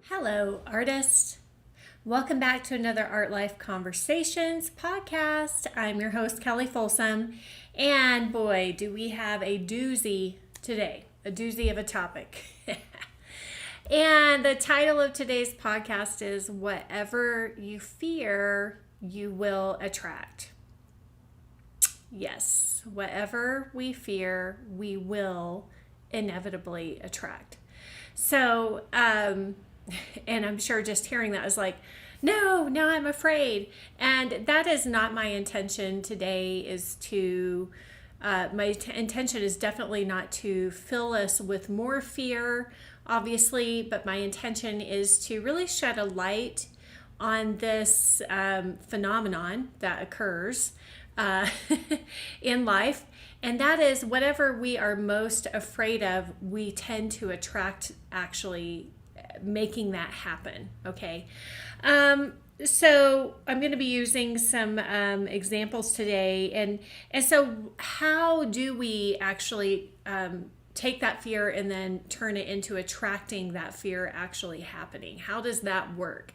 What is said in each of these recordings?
Hello, artist. Welcome back to another Art Life Conversations podcast. I'm your host, Kelly Folsom, and boy, do we have a doozy today, a doozy of a topic. And the title of today's podcast is Whatever You Fear, You Will Attract. Yes, whatever we fear, we will inevitably attract. So, and I'm sure just hearing that is like, no, I'm afraid. And that is not my intention today. Intention is definitely not to fill us with more fear, obviously, but my intention is to really shed a light on this phenomenon that occurs in life. And that is whatever we are most afraid of, we tend to attract actually making that happen. Okay. So I'm going to be using some examples today. And so how do we actually take that fear and then turn it into attracting that fear actually happening? How does that work?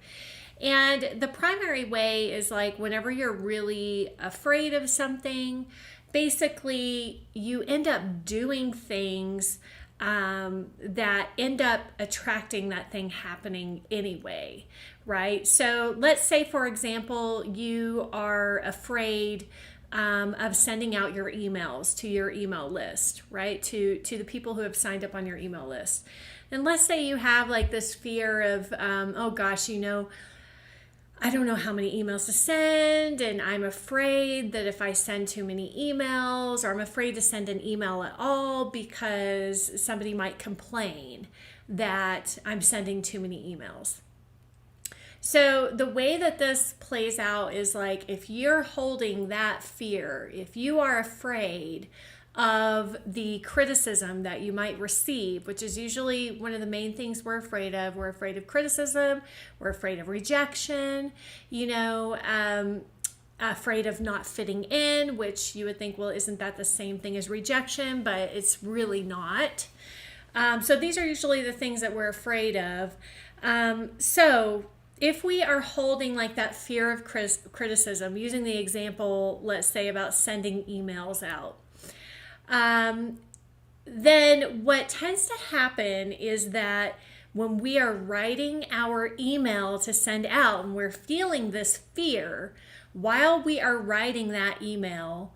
And the primary way is like whenever you're really afraid of something, basically you end up doing things that end up attracting that thing happening anyway, right? So let's say, for example, you are afraid of sending out your emails to your email list, right? To the people who have signed up on your email list. And let's say you have like this fear of, oh gosh, I don't know how many emails to send, and I'm afraid that if I send too many emails, or I'm afraid to send an email at all because somebody might complain that I'm sending too many emails. So the way that this plays out is like if you're holding that fear, if you are afraid of the criticism that you might receive, which is usually one of the main things we're afraid of. We're afraid of criticism. We're afraid of rejection, afraid of not fitting in, which you would think, well, isn't that the same thing as rejection? But it's really not. So these are usually the things that we're afraid of. So if we are holding like that fear of criticism, using the example, let's say about sending emails out, then what tends to happen is that when we are writing our email to send out and we're feeling this fear, while we are writing that email,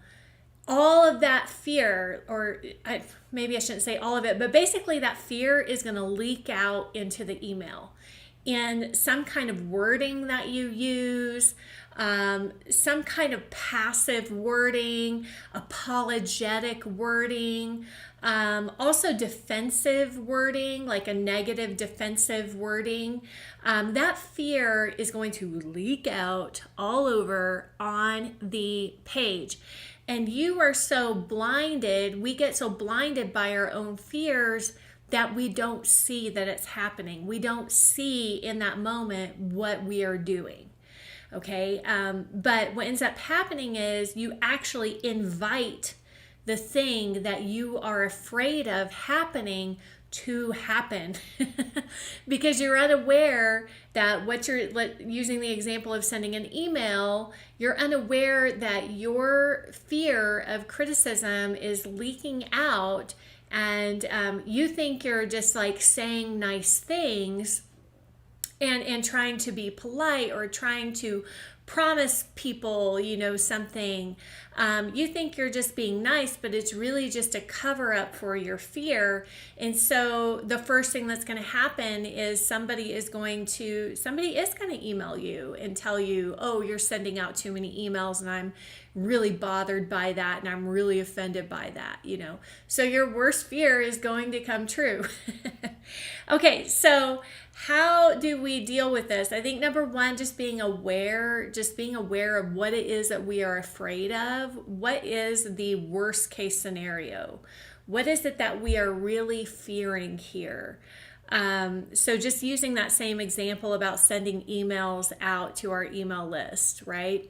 all of that fear, maybe I shouldn't say all of it, but basically that fear is going to leak out into the email in some kind of wording that you use, some kind of passive wording, apologetic wording, also defensive wording, like a negative defensive wording. That fear is going to leak out all over on the page. And you are so blinded, we get so blinded by our own fears that we don't see that it's happening. We don't see in that moment what we are doing. Okay, but what ends up happening is you actually invite the thing that you are afraid of happening to happen because you're unaware that using the example of sending an email, you're unaware that your fear of criticism is leaking out, and you think you're just like saying nice things and trying to be polite or trying to promise people, something. You think you're just being nice, but it's really just a cover up for your fear. And so the first thing that's going to happen is somebody is going to email you and tell you, oh, you're sending out too many emails and I'm really bothered by that and I'm really offended by that, So your worst fear is going to come true. Okay, so how do we deal with this? I think number one, just being aware of what it is that we are afraid of. What is the worst case scenario? What is it that we are really fearing here? So just using that same example about sending emails out to our email list, right?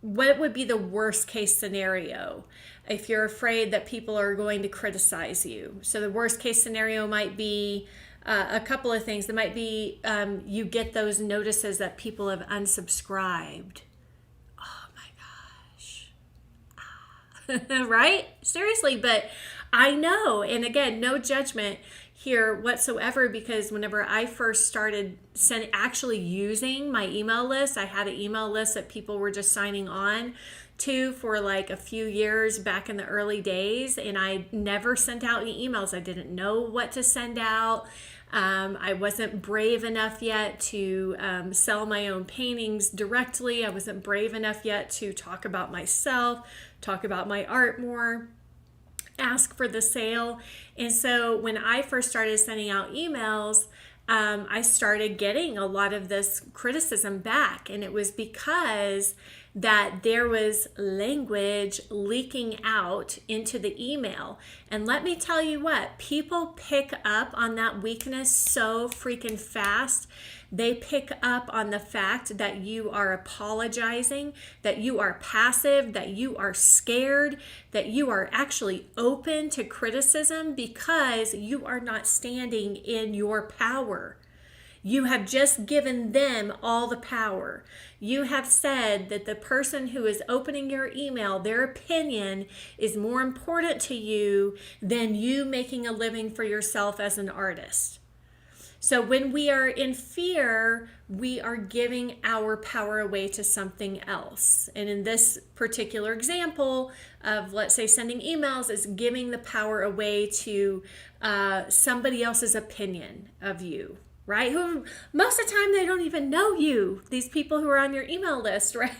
What would be the worst case scenario if you're afraid that people are going to criticize you? So the worst case scenario might be a couple of things. There might be you get those notices that people have unsubscribed. Oh my gosh. Right? Seriously, but I know, and again, no judgment here whatsoever, because whenever I first started actually using my email list, I had an email list that people were just signing on to for like a few years back in the early days, and I never sent out any emails. I didn't know what to send out. I wasn't brave enough yet to sell my own paintings directly. I wasn't brave enough yet to talk about myself, talk about my art more, ask for the sale. And so when I first started sending out emails, I started getting a lot of this criticism back. And it was because that there was language leaking out into the email. And let me tell you what, people pick up on that weakness so freaking fast. They pick up on the fact that you are apologizing, that you are passive, that you are scared, that you are actually open to criticism because you are not standing in your power. You have just given them all the power. You have said that the person who is opening your email, their opinion is more important to you than you making a living for yourself as an artist. So when we are in fear, we are giving our power away to something else. And in this particular example of, let's say, sending emails, is giving the power away to somebody else's opinion of you, right? Who most of the time they don't even know you, these people who are on your email list, right?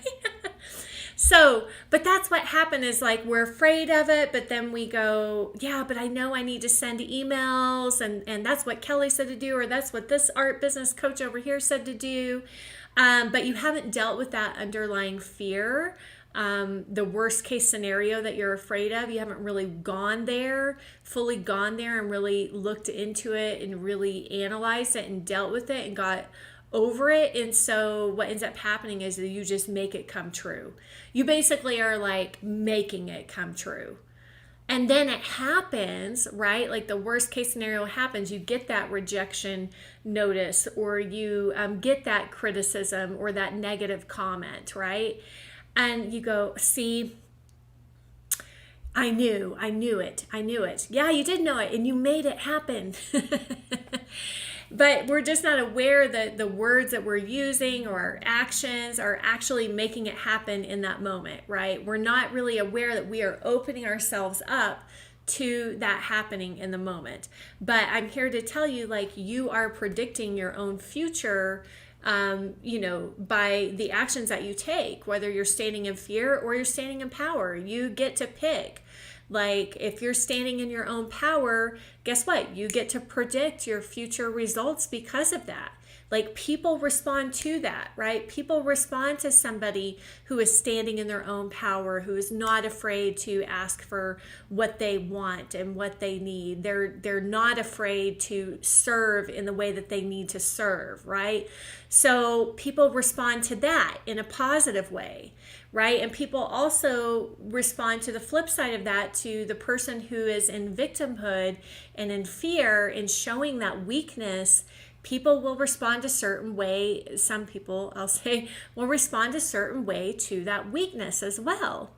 So, but that's what happened, is like we're afraid of it, but then we go, yeah, but I know I need to send emails, and that's what Kelly said to do, or that's what this art business coach over here said to do. But you haven't dealt with that underlying fear, the worst case scenario that you're afraid of. You haven't really fully gone there and really looked into it and really analyzed it and dealt with it and got over it. And so what ends up happening is that you just make it come true. You basically are like making it come true. And then it happens, right? Like the worst case scenario happens. You get that rejection notice, or you get that criticism or that negative comment, right? And you go, see, I knew it. Yeah, you did know it, and you made it happen. But we're just not aware that the words that we're using or our actions are actually making it happen in that moment, right? We're not really aware that we are opening ourselves up to that happening in the moment. But I'm here to tell you, like, you are predicting your own future, by the actions that you take, whether you're standing in fear or you're standing in power. You get to pick. Like, if you're standing in your own power, guess what? You get to predict your future results because of that. Like, people respond to that, right? People respond to somebody who is standing in their own power, who is not afraid to ask for what they want and what they need. They're not afraid to serve in the way that they need to serve, right? So people respond to that in a positive way, right? And people also respond to the flip side of that, to the person who is in victimhood and in fear and showing that weakness. People will respond a certain way. Some people, I'll say, will respond a certain way to that weakness as well.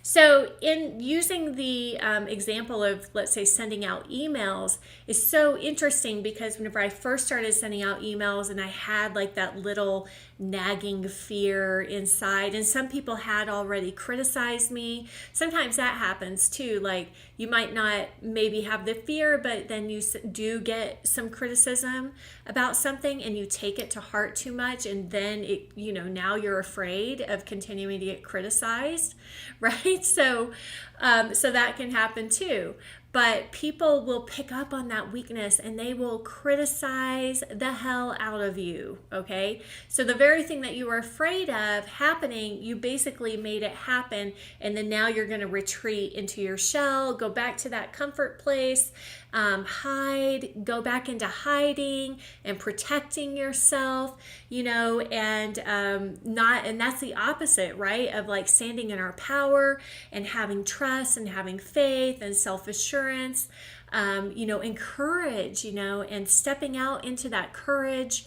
So in using the example of, let's say, sending out emails is so interesting, because whenever I first started sending out emails and I had like that little nagging fear inside, and some people had already criticized me. Sometimes that happens too. Like, you might not maybe have the fear, but then you do get some criticism about something and you take it to heart too much, and then it, now you're afraid of continuing to get criticized, right? So that can happen too. But people will pick up on that weakness and they will criticize the hell out of you, okay? So the very thing that you were afraid of happening, you basically made it happen, and then now you're going to retreat into your shell, go back to that comfort place, hide, go back into hiding and protecting yourself, and that's the opposite, right? Of like standing in our power and having trust and having faith and self-assurance. encourage, and stepping out into that courage.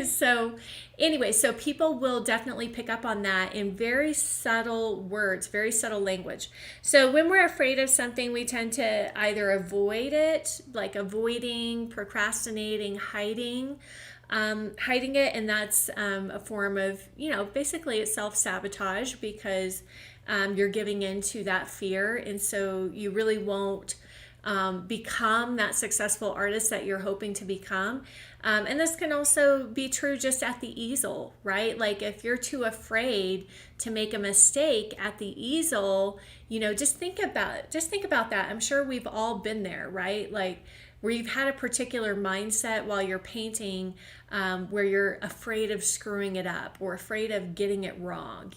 So anyway, so people will definitely pick up on that in very subtle words, very subtle language. So when we're afraid of something, we tend to either avoid it, like avoiding, procrastinating, hiding it. And that's a form of, basically it's self-sabotage, because you're giving into that fear. And so you really won't become that successful artist that you're hoping to become. And this can also be true just at the easel, right? Like if you're too afraid to make a mistake at the easel, just think about that. I'm sure we've all been there, right? Like where you've had a particular mindset while you're painting, where you're afraid of screwing it up or afraid of getting it wrong.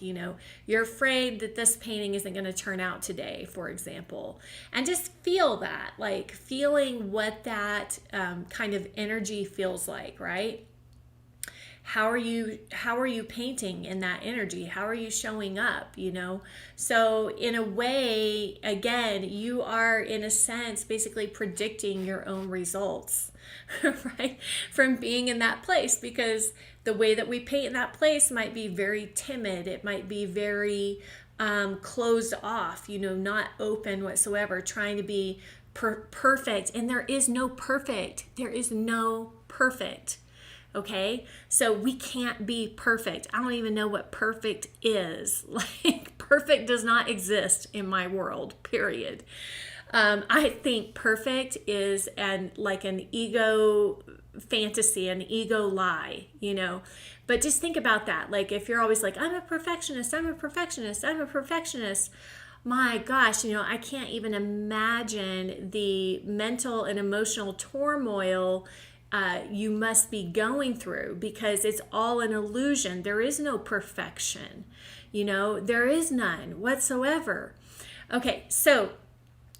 You're afraid that this painting isn't going to turn out today, for example. And just feel that, like feeling what that kind of energy feels like, right? How are you painting in that energy? How are you showing up, So in a way, again, you are in a sense basically predicting your own results, right? From being in that place, because the way that we paint in that place might be very timid. It might be very closed off, not open whatsoever, trying to be perfect. And there is no perfect. There is no perfect. Okay, so we can't be perfect. I don't even know what perfect is. Like, perfect does not exist in my world, period. I think perfect is an ego fantasy, an ego lie, But just think about that. Like, if you're always like, I'm a perfectionist, my gosh, I can't even imagine the mental and emotional turmoil you must be going through, because it's all an illusion. There is no perfection, there is none whatsoever. Okay, so,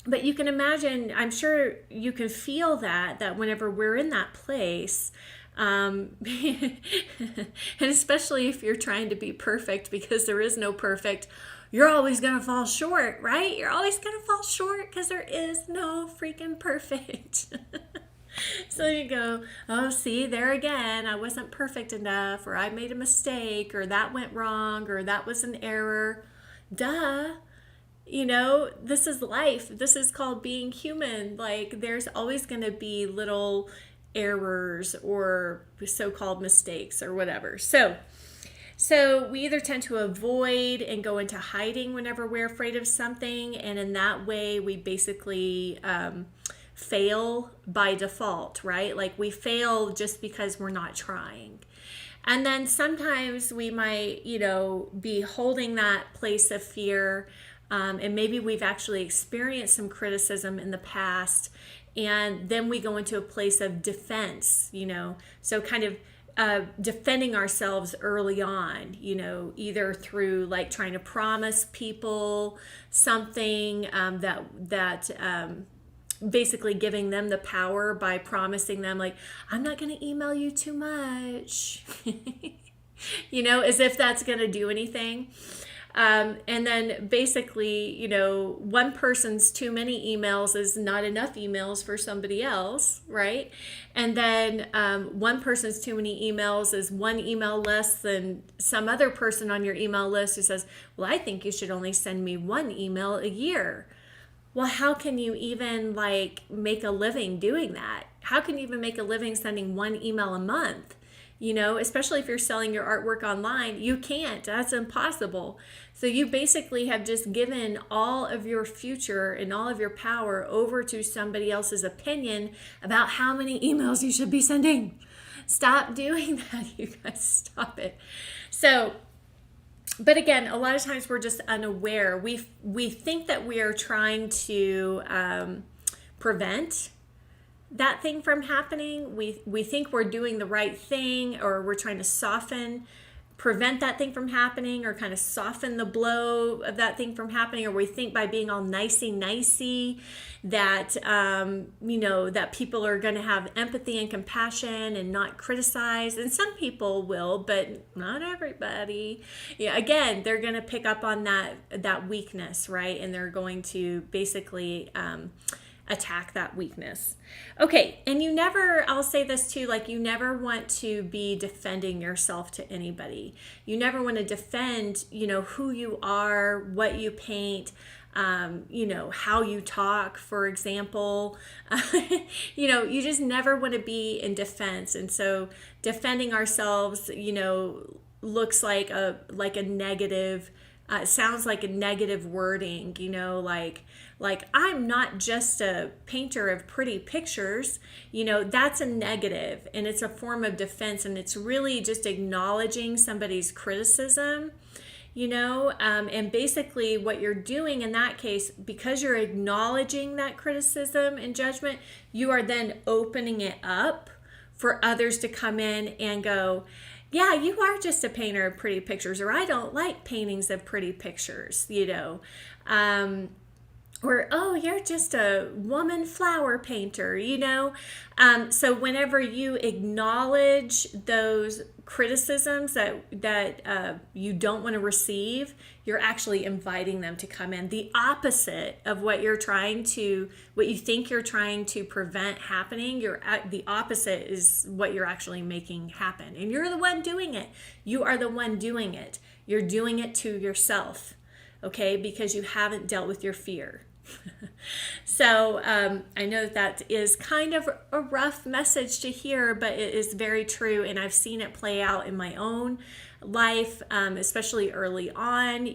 but you can imagine, I'm sure you can feel that whenever we're in that place, and especially if you're trying to be perfect, because there is no perfect, you're always going to fall short, right? You're always going to fall short because there is no freaking perfect. So you go, oh, see, there again, I wasn't perfect enough, or I made a mistake, or that went wrong, or that was an error. Duh. This is life. This is called being human. Like, there's always going to be little errors or so-called mistakes or whatever. So we either tend to avoid and go into hiding whenever we're afraid of something, and in that way we basically fail by default, right? Like, we fail just because we're not trying. And then sometimes we might, be holding that place of fear, and maybe we've actually experienced some criticism in the past, and then we go into a place of defense, so kind of defending ourselves early on, either through like trying to promise people something that basically giving them the power by promising them, like, I'm not going to email you too much, as if that's going to do anything. And then basically, one person's too many emails is not enough emails for somebody else, right? And then one person's too many emails is one email less than some other person on your email list who says, well, I think you should only send me one email a year. Well, how can you even make a living doing that? How can you even make a living sending one email a month? Especially if you're selling your artwork online, you can't. That's impossible. So you basically have just given all of your future and all of your power over to somebody else's opinion about how many emails you should be sending. Stop doing that, you guys. Stop it. So, but again, a lot of times we're just unaware. We think that we are trying to prevent that thing from happening. We think we're doing the right thing, or we're trying to prevent that thing from happening, or kind of soften the blow of that thing from happening. Or we think by being all nicey that that people are going to have empathy and compassion and not criticize. And some people will, but not everybody. Yeah, again, they're going to pick up on that weakness, right? And they're going to basically attack that weakness. Okay, and I'll say this too, like you never want to be defending yourself to anybody. You never want to defend, who you are, what you paint, how you talk, for example. You just never want to be in defense. And so defending ourselves, looks like a negative, sounds like a negative wording, like I'm not just a painter of pretty pictures, that's a negative, and it's a form of defense, and it's really just acknowledging somebody's criticism, and basically what you're doing in that case, because you're acknowledging that criticism and judgment, you are then opening it up for others to come in and go, yeah, you are just a painter of pretty pictures, or I don't like paintings of pretty pictures, or, oh, you're just a woman flower painter, So whenever you acknowledge those criticisms that you don't want to receive, you're actually inviting them to come in. The opposite of what you think you're trying to prevent happening, the opposite is what you're actually making happen. And you're the one doing it. You are the one doing it. You're doing it to yourself, okay? Because you haven't dealt with your fear. So I know that is kind of a rough message to hear, but it is very true, and I've seen it play out in my own life, especially early on,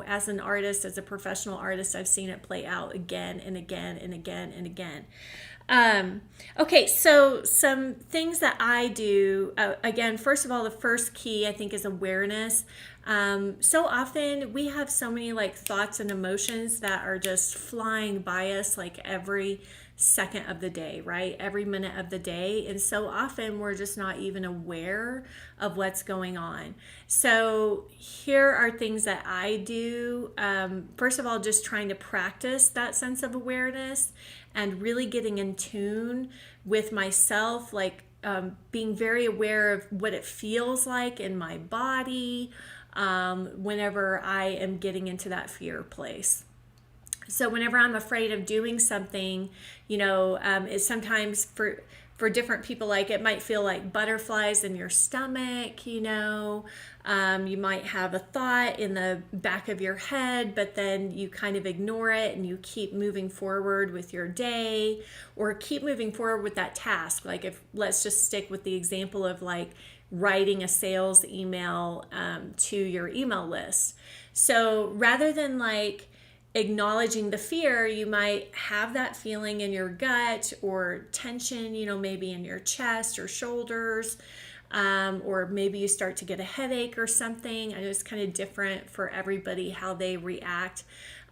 as an artist, as a professional artist. I've seen it play out again and again and again and again. Okay, so some things that I do, again, first of all, the first key I think is awareness. So often we have so many thoughts and emotions that are just flying by us every second of the day, right? Every minute of the day. And so often we're just not even aware of what's going on. So here are things that I do. First of all, just trying to practice that sense of awareness and really getting in tune with myself, being very aware of what it feels like in my body whenever I am getting into that fear place. So whenever I'm afraid of doing something, it's sometimes for different people, it might feel like butterflies in your stomach, you might have a thought in the back of your head, but then you kind of ignore it and you keep moving forward with your day, or keep moving forward with that task. Let's just stick with the example of writing a sales email to your email list. So rather than acknowledging the fear, you might have that feeling in your gut or tension, maybe in your chest or shoulders, or maybe you start to get a headache or something. I know it's kind of different for everybody how they react.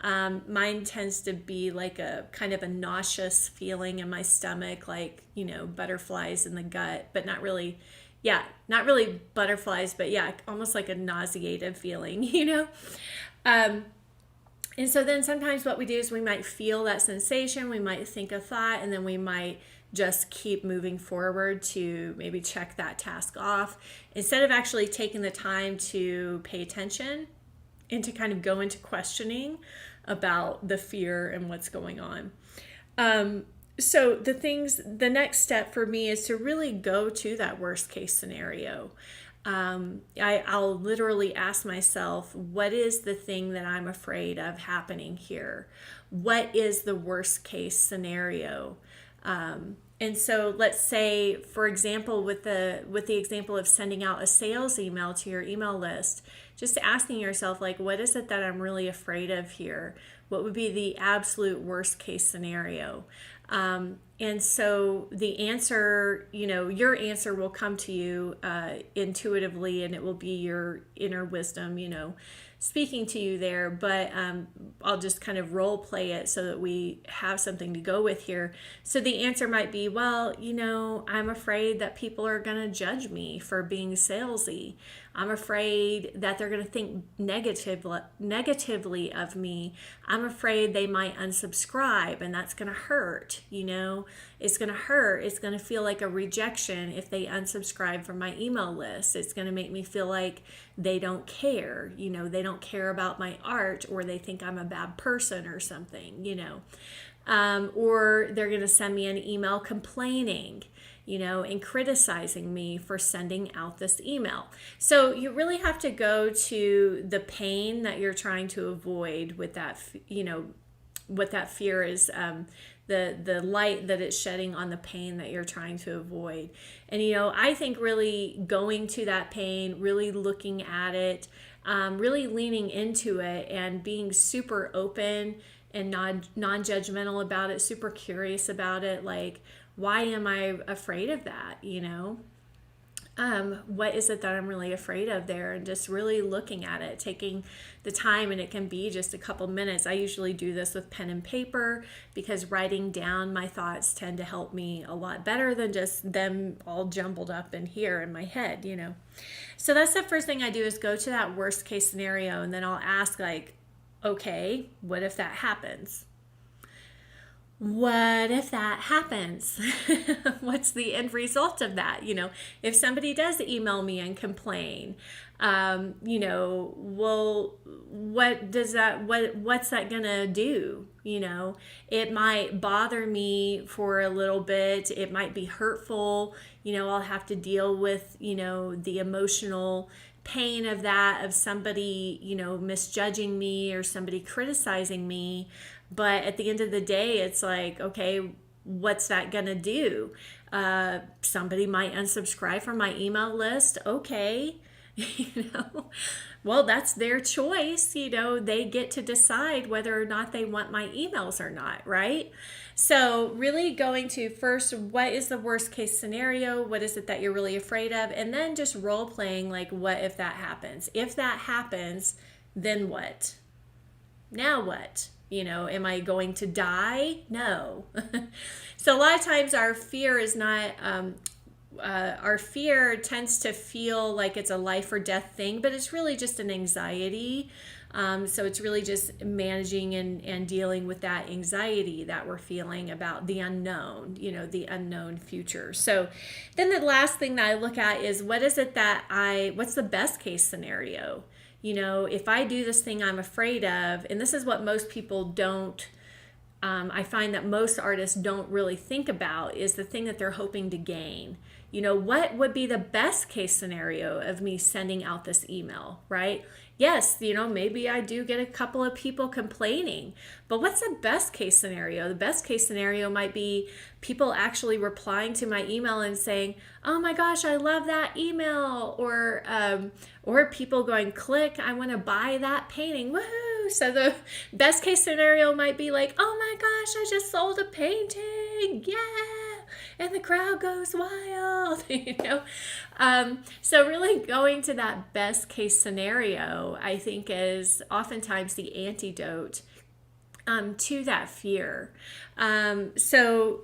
Mine tends to be a kind of a nauseous feeling in my stomach, butterflies in the gut, but not really butterflies, but almost like a nauseated feeling, And so then sometimes what we do is we might feel that sensation, we might think a thought, and then we might just keep moving forward to maybe check that task off, instead of actually taking the time to pay attention and to kind of go into questioning about the fear and what's going on. So the next step for me is to really go to that worst case scenario. I'll literally ask myself, what is the thing that I'm afraid of happening here? What is the worst case scenario? And so let's say, for example, with the example of sending out a sales email to your email list, just asking yourself, what is it that I'm really afraid of here? What would be the absolute worst case scenario? And so the answer, your answer will come to you intuitively, and it will be your inner wisdom, speaking to you there. But I'll just kind of role play it so that we have something to go with here. So the answer might be, well, I'm afraid that people are going to judge me for being salesy. I'm afraid that they're going to think negatively of me. I'm afraid they might unsubscribe, and that's going to hurt. It's going to hurt. It's going to feel like a rejection if they unsubscribe from my email list. It's going to make me feel like they don't care. They don't care about my art, or they think I'm a bad person or something. or they're going to send me an email complaining, and criticizing me for sending out this email. So you really have to go to the pain that you're trying to avoid with that, what that fear is, the light that it's shedding on the pain that you're trying to avoid. And, I think really going to that pain, really looking at it, really leaning into it and being super open and non-judgmental about it, super curious about it. Like, why am I afraid of that? What is it that I'm really afraid of there? And just really looking at it, taking the time, and it can be just a couple minutes. I usually do this with pen and paper because writing down my thoughts tend to help me a lot better than just them all jumbled up in here in my head, So that's the first thing I do, is go to that worst case scenario, and then I'll ask, like, okay, what if that happens? What if that happens? What's the end result of that? If somebody does email me and complain, well, what's that gonna do? It might bother me for a little bit. It might be hurtful. I'll have to deal with, the emotional pain of that, of somebody, misjudging me or somebody criticizing me. But at the end of the day, it's like, okay, what's that gonna do? Somebody might unsubscribe from my email list. Okay, well, that's their choice. They get to decide whether or not they want my emails or not, right? So really going to first, what is the worst case scenario? What is it that you're really afraid of? And then just role playing, like, what if that happens? If that happens, then what? Now what? Am I going to die? No. So a lot of times our fear is not, our fear tends to feel like it's a life or death thing, but it's really just an anxiety. So it's really just managing and dealing with that anxiety that we're feeling about the unknown, the unknown future. So then the last thing that I look at is, what's the best case scenario? If I do this thing I'm afraid of, and this is what most people don't, I find that most artists don't really think about, is the thing that they're hoping to gain. What would be the best case scenario of me sending out this email, right? Yes, maybe I do get a couple of people complaining, but what's the best case scenario? The best case scenario might be people actually replying to my email and saying, oh my gosh, I love that email, or people going, click, I want to buy that painting, woohoo! So the best case scenario might be like, oh my gosh, I just sold a painting, yeah! And the crowd goes wild, So really going to that best case scenario, I think, is oftentimes the antidote to that fear. So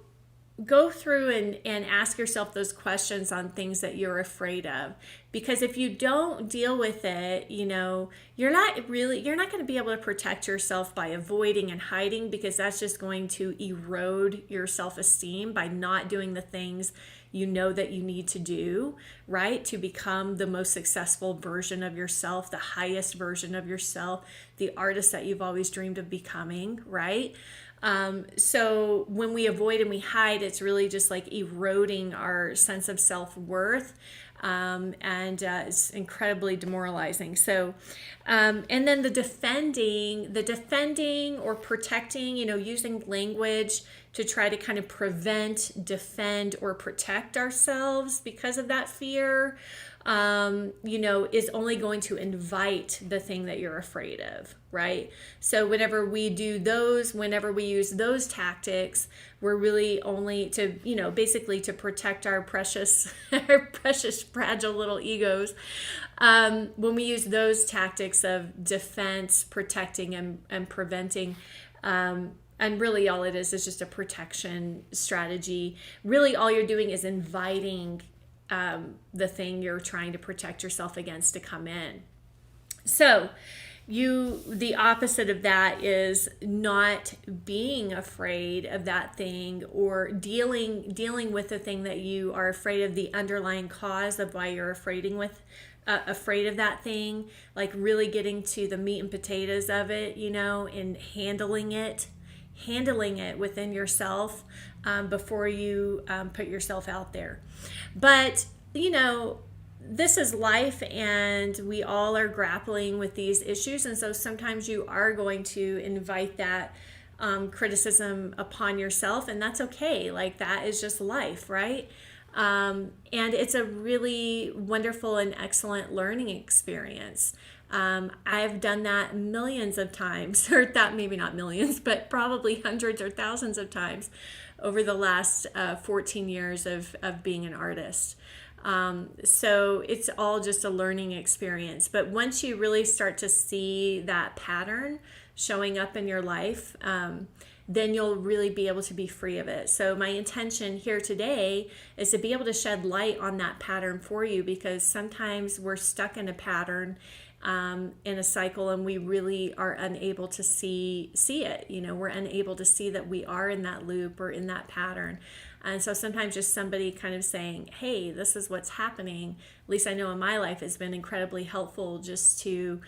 go through and ask yourself those questions on things that you're afraid of, because if you don't deal with it, you're not going to be able to protect yourself by avoiding and hiding, because that's just going to erode your self-esteem by not doing the things that you need to do, right, to become the most successful version of yourself, the highest version of yourself, the artist that you've always dreamed of becoming, right? So when we avoid and we hide, it's really just like eroding our sense of self-worth. And it's incredibly demoralizing. So, and then the defending or protecting, using language to try to kind of prevent, defend, or protect ourselves because of that fear, is only going to invite the thing that you're afraid of, right? So whenever we use those tactics, we're really only to, basically to protect our precious, fragile little egos. When we use those tactics of defense, protecting, and preventing, and really all it is just a protection strategy. Really all you're doing is inviting the thing you're trying to protect yourself against to come in. So the opposite of that is not being afraid of that thing, or dealing with the thing that you are afraid of, the underlying cause of why you're afraid of that thing, like really getting to the meat and potatoes of it, and handling handling it within yourself before you put yourself out there. But, this is life, and we all are grappling with these issues. And so sometimes you are going to invite that criticism upon yourself, and that's okay. Like, that is just life, right? And it's a really wonderful and excellent learning experience. I've done that millions of times, or that maybe not millions, but probably hundreds or thousands of times over the last 14 years of being an artist. So it's all just a learning experience. But once you really start to see that pattern showing up in your life, then you'll really be able to be free of it. So my intention here today is to be able to shed light on that pattern for you, because sometimes we're stuck in a pattern, in a cycle, and we really are unable to see it. We're unable to see that we are in that loop or in that pattern. And so sometimes just somebody kind of saying, hey, this is what's happening, at least I know in my life, has been incredibly helpful, just to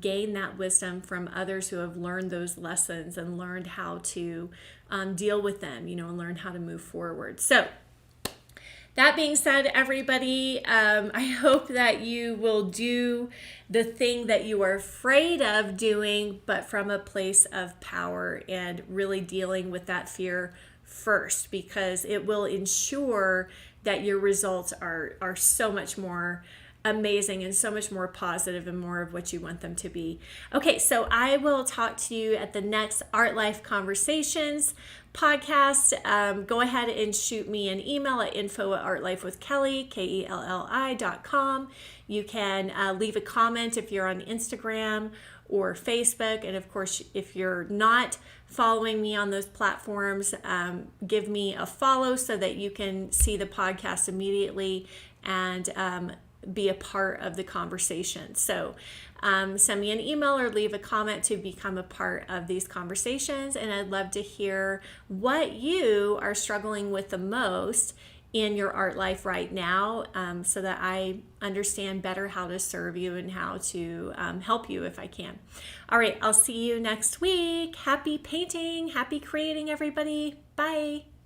gain that wisdom from others who have learned those lessons and learned how to deal with them, and learn how to move forward. So that being said, everybody, I hope that you will do the thing that you are afraid of doing, but from a place of power, and really dealing with that fear first, because it will ensure that your results are so much more amazing and so much more positive and more of what you want them to be. Okay, so I will talk to you at the next Art Life Conversations podcast. Go ahead and shoot me an email at info@artlifewithkelly, KELLI.com. You can leave a comment if you're on Instagram or Facebook. And of course, if you're not following me on those platforms, give me a follow so that you can see the podcast immediately and be a part of the conversation. So send me an email or leave a comment to become a part of these conversations. And I'd love to hear what you are struggling with the most in your art life right now, so that I understand better how to serve you and how to help you if I can. All right, I'll see you next week. Happy painting, happy creating, everybody. Bye.